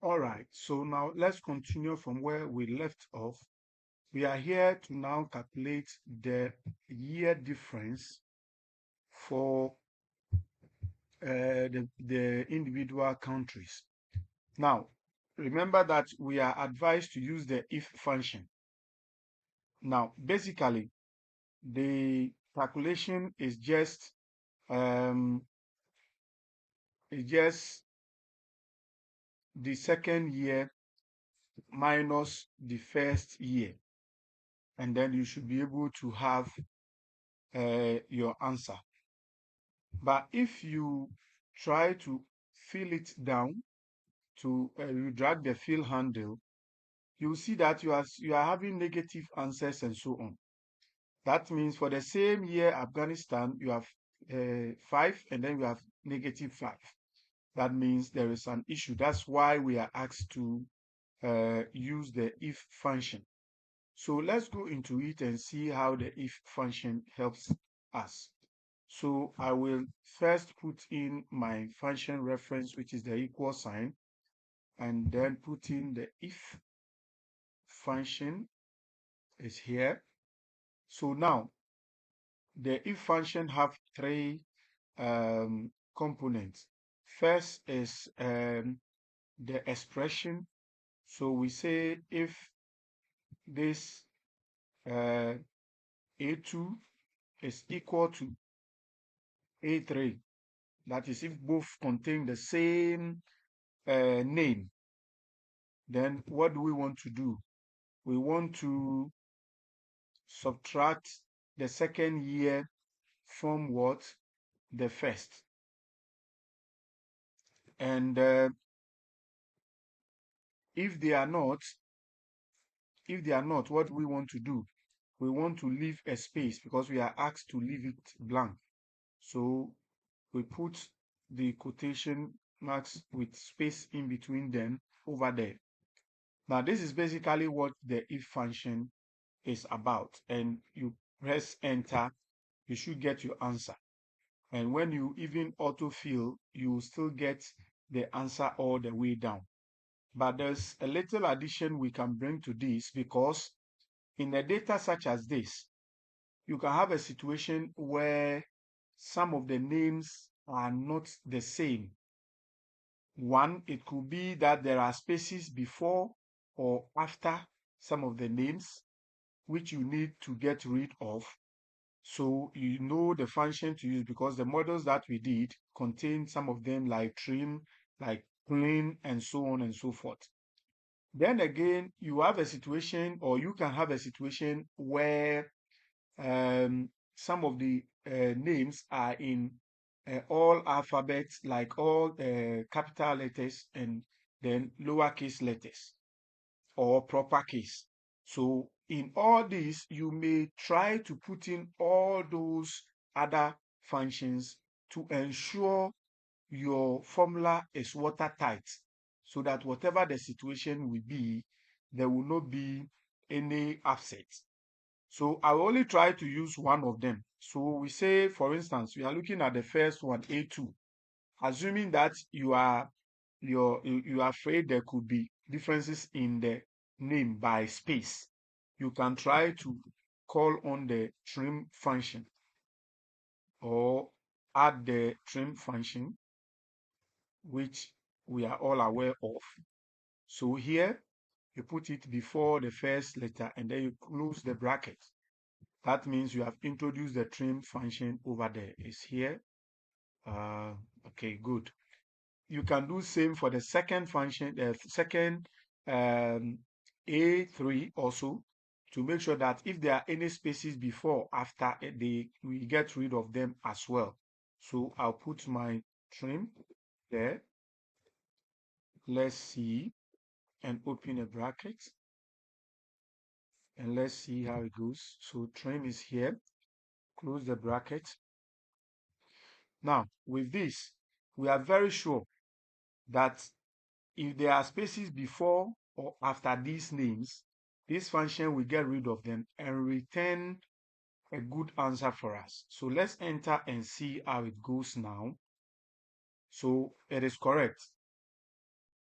All right, so now let's continue from where we left off. We are here to now calculate the year difference for the individual countries. Now, remember that we are advised to use the if function. Now, basically, the calculation um, is just the second year minus the first year, and then you should be able to have your answer. But if you try to fill it down to you drag the fill handle, you see that you are having negative answers and so on. That means for the same year Afghanistan, you have 5 and then you have -5. That means there is an issue. That's why we are asked to use the if function. So let's go into it and see how the if function helps us. So I will first put in my function reference, which is the equal sign, and then put in the if function is here. So now the if function have three components. First is the expression. So we say if this A2 is equal to A3, that is if both contain the same name, then what do we want to do? We want to subtract the second year from what? The first. And if they are not, what we want to do? We want to leave a space because we are asked to leave it blank. So we put the quotation marks with space in between them over there. Now, this is basically what the if function is about. And you press enter, you should get your answer. And when you even autofill, you will still get the answer all the way down. But there's a little addition we can bring to this, because in a data such as this, you can have a situation where some of the names are not the same. One, it could be that there are spaces before or after some of the names, which you need to get rid of. So you know the function to use, because the models that we did contain some of them like trim, like clean, and so on and so forth. Then again, you have a situation, or you can have a situation where some of the names are in all alphabets, like all capital letters and then lowercase letters or proper case. So in all this, you may try to put in all those other functions to ensure your formula is watertight, so that whatever the situation will be, there will not be any upset. So I will only try to use one of them. So we say, for instance, we are looking at the first one, A2, assuming that you are afraid there could be differences in the name by space. You can try to call on the trim function or add the trim function, which we are all aware of. So here you put it before the first letter and then you close the bracket. That means you have introduced the trim function over there. It's here. Okay, good. You can do same for the second function, the second A3 also, to make sure that if there are any spaces before, after, we get rid of them as well. So I'll put my trim there. Let's see, and open a bracket. And let's see how it goes. So trim is here. Close the bracket. Now, with this, we are very sure that if there are spaces before or after these names, this function will get rid of them and return a good answer for us. So let's enter and see how it goes now. So it is correct.